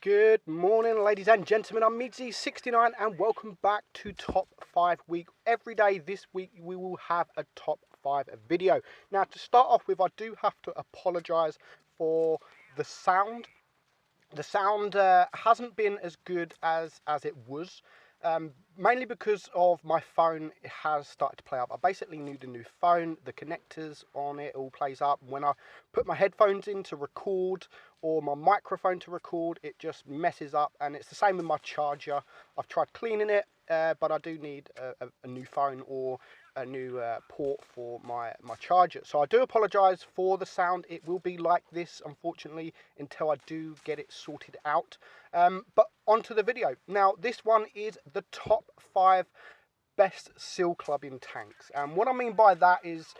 Good morning, ladies and gentlemen. I'm Meadsy69 and welcome back to Top 5 Week. Every day this week we will have a Top 5 video. Now, to start off with, I do have to apologise for the sound. The sound hasn't been as good as it was, mainly because of my phone has started to play up. I basically need a new phone. The connectors on it all plays up. When I put my headphones in to record or my microphone to record, it just messes up, and it's the same with my charger. I've tried cleaning it, but I do need a new phone or a new port for my charger. So I do apologise for the sound. It will be like this, unfortunately, until I do get it sorted out. But onto the video. Now, this one is the top 5 best seal clubbing tanks. And what I mean by that is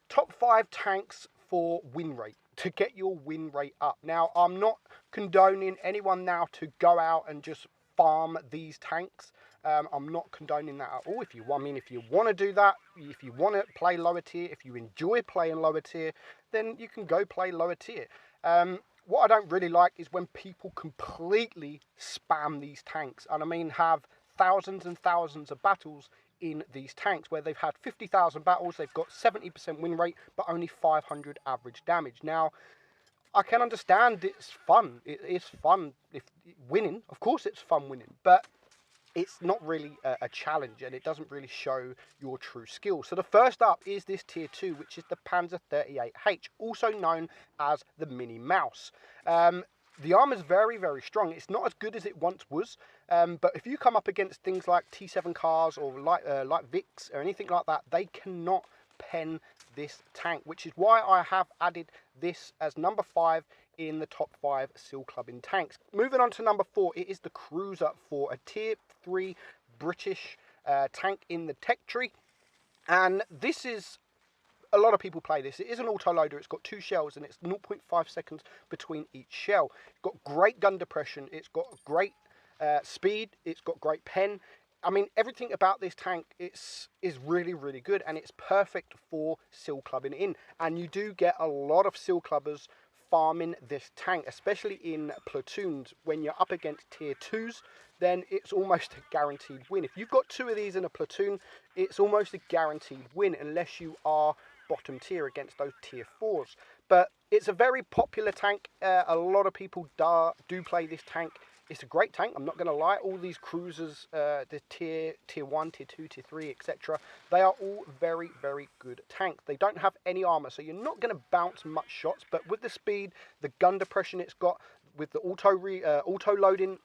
top 5 tanks for win rate, to get your win rate up. Now, I'm not condoning anyone now to go out and just farm these tanks. I'm not condoning that at all. If you want to do that, if you want to play lower tier, if you enjoy playing lower tier, then you can go play lower tier. What I don't really like is when people completely spam these tanks, and I mean have thousands and thousands of battles in these tanks where they've had 50,000 battles, they've got 70% win rate, but only 500 average damage. Now, I can understand it's fun. It is fun if winning. Of course, it's fun winning, but it's not really a challenge, and it doesn't really show your true skill. So the first up is this tier 2, which is the Panzer 38H, also known as the Mini Mouse. The armor's very, very strong. It's not as good as it once was, but if you come up against things like T7 cars or light Vics or anything like that, they cannot pen this tank, which is why I have added this as number 5 in the top 5 seal clubbing tanks. Moving on to number 4, it is the Cruiser 4, a tier 3 British tank in the tech tree, and this is, a lot of people play this. It is an auto-loader. It's got 2 shells, and it's 0.5 seconds between each shell. It's got great gun depression. It's got great speed. It's got great pen. I mean, everything about this tank is really, really good, and it's perfect for seal clubbing in. And you do get a lot of seal clubbers farming this tank, especially in platoons. When you're up against tier 2s, then it's almost a guaranteed win. If you've got 2 of these in a platoon, it's almost a guaranteed win, unless you are bottom tier against those tier 4s. But it's a very popular tank. A lot of people do play this tank. It's a great tank, I'm not going to lie. All these cruisers, the tier 1, tier 2, tier 3, etc., they are all very, very good tanks. They don't have any armor, so you're not going to bounce much shots, but with the speed, the gun depression it's got, with the auto loading,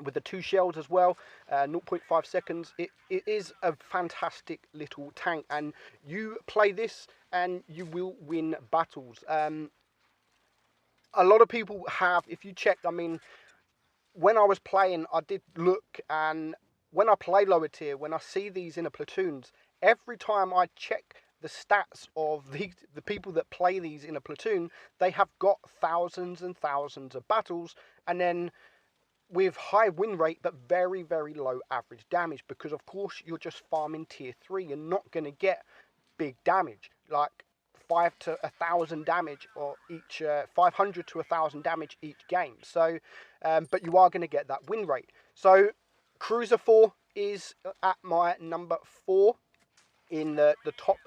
with the 2 shells as well, 0.5 seconds, it is a fantastic little tank, and you play this and you will win battles. A lot of people have, if you check, I mean, when I was playing, I did look, and when I play lower tier, when I see these in a platoons, every time I check the stats of the people that play these in a platoon, they have got thousands and thousands of battles, and then with high win rate but very, very low average damage, because of course you're just farming tier 3. You're not going to get big damage like 5 to 1,000 damage, or each 500 to 1,000 damage each game. So but you are going to get that win rate. So Cruiser 4 is at my number 4 in the top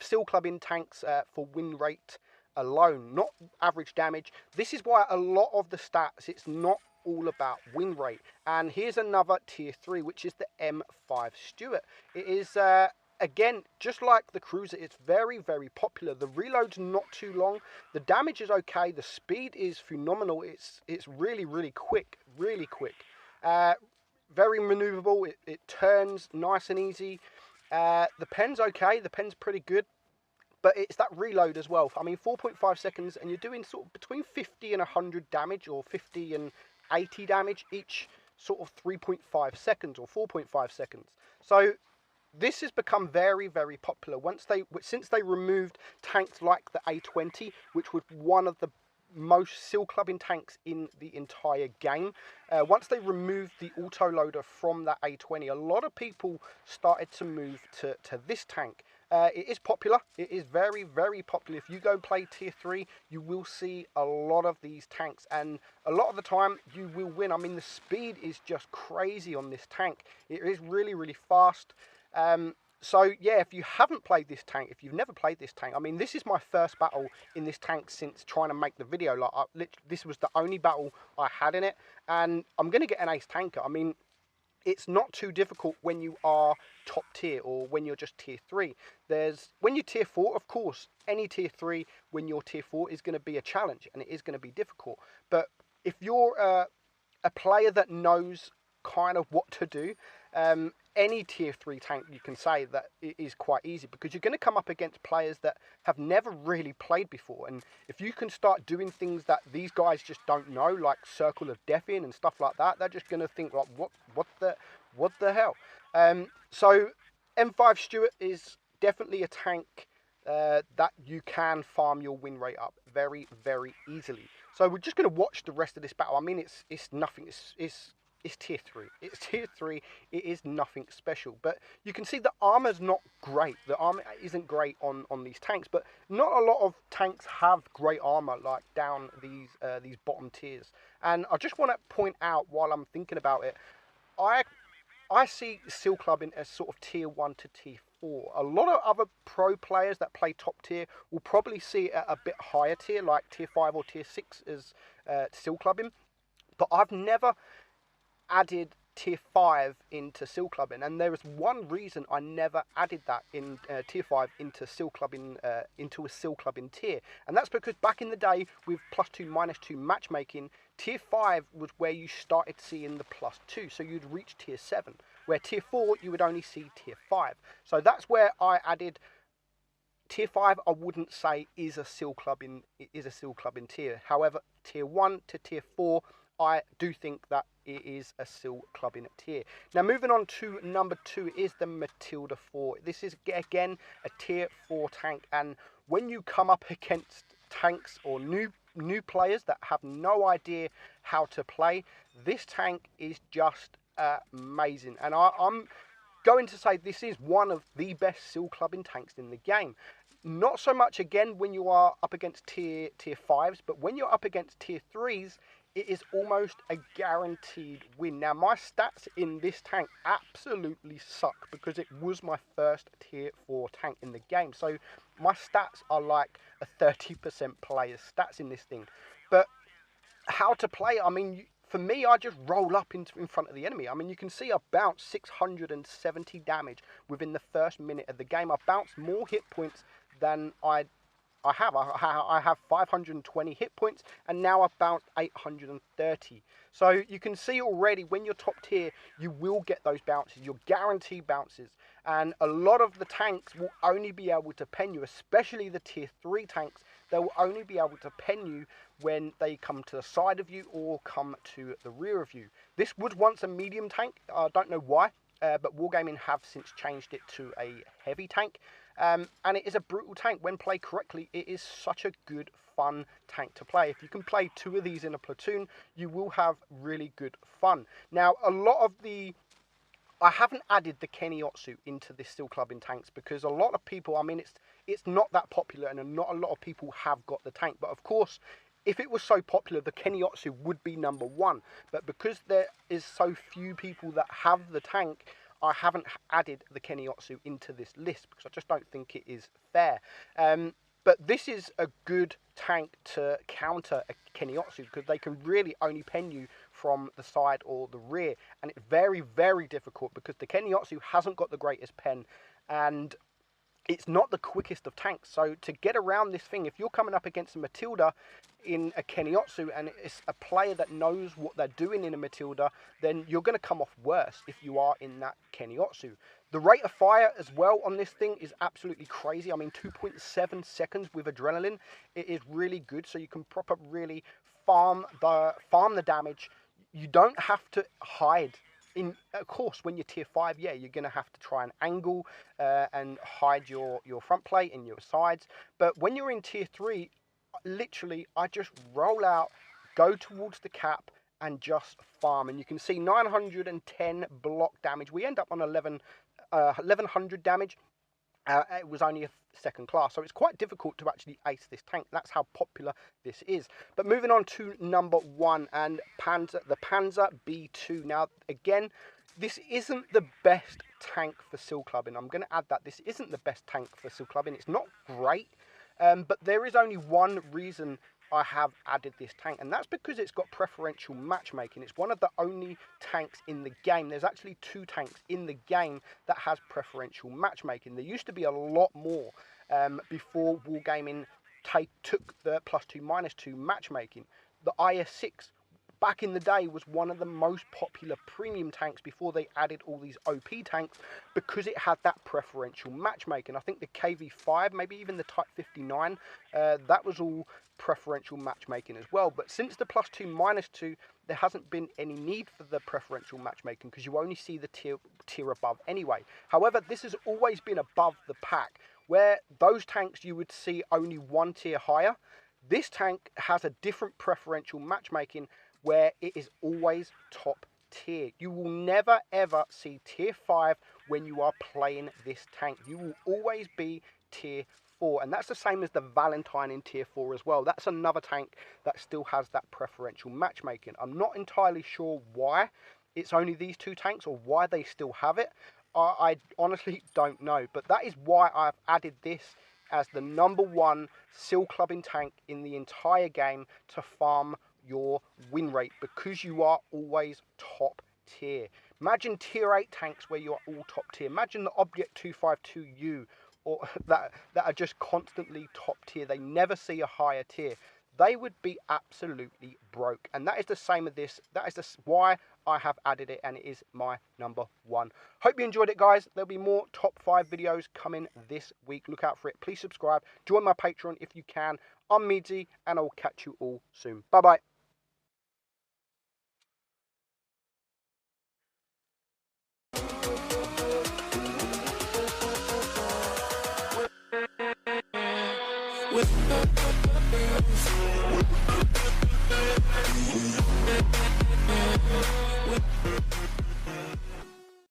seal clubbing tanks for win rate alone, not average damage. This is why a lot of the stats, it's not all about win rate. And here's another tier 3, which is the M5 Stuart. It is again, just like the Cruiser, it's very, very popular. The reload's not too long. The damage is okay. The speed is phenomenal. It's really, really quick, really quick. Very maneuverable. It turns nice and easy. The pen's okay. The pen's pretty good. But it's that reload as well. I mean, 4.5 seconds, and you're doing sort of between 50 and 100 damage, or 50 and 80 damage each sort of 3.5 seconds or 4.5 seconds. So this has become very, very popular since they removed tanks like the A20, which was one of the most seal clubbing tanks in the entire game. Once they removed the autoloader from that A20, a lot of people started to move to this tank. It is popular. It is very, very popular. If you go and play tier 3, you will see a lot of these tanks, and a lot of the time you will win. I mean, the speed is just crazy on this tank. It is really, really fast. So yeah, if you haven't played this tank, if you've never played this tank, I mean, this is my first battle in this tank since trying to make the video. Like, this was the only battle I had in it, and I'm going to get an ace tanker. I mean, it's not too difficult when you are top tier or when you're just tier 3. When you're tier 4, of course, any tier 3, when you're tier 4 is going to be a challenge and it is going to be difficult. But if you're a player that knows kind of what to do, any tier 3 tank, you can say that it is quite easy, because you're going to come up against players that have never really played before. And if you can start doing things that these guys just don't know, like Circle of Death in and stuff like that, they're just going to think, like, what the hell? So M5 Stuart is definitely a tank that you can farm your win rate up very, very easily. So we're just going to watch the rest of this battle. I mean, it's nothing. It's tier 3. It's tier 3. It is nothing special. But you can see the armor's not great. The armor isn't great on these tanks. But not a lot of tanks have great armor like down these bottom tiers. And I just want to point out, while I'm thinking about it, I see Seal Clubbing as sort of tier 1 to tier 4. A lot of other pro players that play top tier will probably see it at a bit higher tier, like tier 5 or tier 6 as Seal Clubbing. But I've never added tier 5 into Seal Clubbing, and there is one reason I never added that in tier 5 into Seal Clubbing, into a Seal Clubbing tier, and that's because back in the day with +2 -2 matchmaking, tier 5 was where you started seeing the +2, so you'd reach tier 7, where tier 4 you would only see tier 5. So that's where I added tier 5. I wouldn't say is a Seal Clubbing tier. However, tier 1 to tier 4, I do think that it is a Seal Clubbing tier. Now, moving on to number 2 is the Matilda 4. This is, again, a tier 4 tank. And when you come up against tanks or new players that have no idea how to play, this tank is just amazing. And I'm going to say this is one of the best Seal Clubbing tanks in the game. Not so much, again, when you are up against tier 5s, but when you're up against tier 3s, it is almost a guaranteed win. Now, my stats in this tank absolutely suck because it was my first tier 4 tank in the game. So my stats are like a 30% player's stats in this thing. But how to play, I mean, for me, I just roll up in front of the enemy. I mean, you can see I bounced 670 damage within the first minute of the game. I bounced more hit points than I have 520 hit points, and now I've bounced 830. So you can see already when you're top tier, you will get those bounces. You're guaranteed bounces. And a lot of the tanks will only be able to pen you, especially the tier 3 tanks. They will only be able to pen you when they come to the side of you or come to the rear of you. This was once a medium tank. I don't know why, but Wargaming have since changed it to a heavy tank. And it is a brutal tank. When played correctly, it is such a good, fun tank to play. If you can play 2 of these in a platoon, you will have really good fun. Now, I haven't added the Keniotsu into this Seal Clubbing tanks because a lot of people, I mean, it's not that popular and not a lot of people have got the tank. But of course, if it was so popular, the Keniotsu would be number 1. But because there is so few people that have the tank, I haven't added the Keniotsu into this list because I just don't think it is fair. But this is a good tank to counter a Keniotsu because they can really only pen you from the side or the rear. And it's very, very difficult because the Keniotsu hasn't got the greatest pen and it's not the quickest of tanks. So to get around this thing, if you're coming up against a Matilda in a Keniotsu and it's a player that knows what they're doing in a Matilda, then you're going to come off worse if you are in that Keniotsu. The rate of fire as well on this thing is absolutely crazy. I mean, 2.7 seconds with adrenaline. It is really good, so you can proper really farm the damage. You don't have to hide. Of course, when you're tier 5, yeah, you're going to have to try and angle and hide your front plate and your sides. But when you're in tier 3, literally, I just roll out, go towards the cap, and just farm. And you can see 910 block damage. We end up on 1100 damage. It was only a second class, so it's quite difficult to actually ace this tank. That's how popular this is. But moving on to number 1, and the Panzer B2. Now, again, this isn't the best tank for seal clubbing. I'm going to add that this isn't the best tank for seal clubbing. It's not great, but there is only one reason I have added this tank, and that's because it's got preferential matchmaking. It's one of the only tanks in the game. There's actually 2 tanks in the game that has preferential matchmaking. There used to be a lot more before Wargaming took the +2 -2 matchmaking. The IS-6 back in the day was one of the most popular premium tanks before they added all these OP tanks, because it had that preferential matchmaking. I think the KV-5, maybe even the Type 59, that was all preferential matchmaking as well. But since the +2 -2, there hasn't been any need for the preferential matchmaking, because you only see the tier above anyway. However, this has always been above the pack, where those tanks you would see only 1 tier higher. This tank has a different preferential matchmaking, where it is always top tier. You will never ever see tier 5 when you are playing this tank. You will always be tier 4, and that's the same as the Valentine in tier 4 as well. That's another tank that still has that preferential matchmaking. I'm not entirely sure why it's only these 2 tanks, or why they still have it. I honestly don't know, but that is why I've added this as the number 1 seal clubbing tank in the entire game to farm your win rate, because you are always top tier. Imagine tier 8 tanks where you are all top tier. Imagine the Object 252U, or that are just constantly top tier. They never see a higher tier. They would be absolutely broke, and that is the same with this. That is why I have added it, and it is my number 1. Hope you enjoyed it, guys. There'll be more top 5 videos coming this week. Look out for it. Please subscribe. Join my Patreon if you can. I'm Meadsy, and I'll catch you all soon. Bye bye. With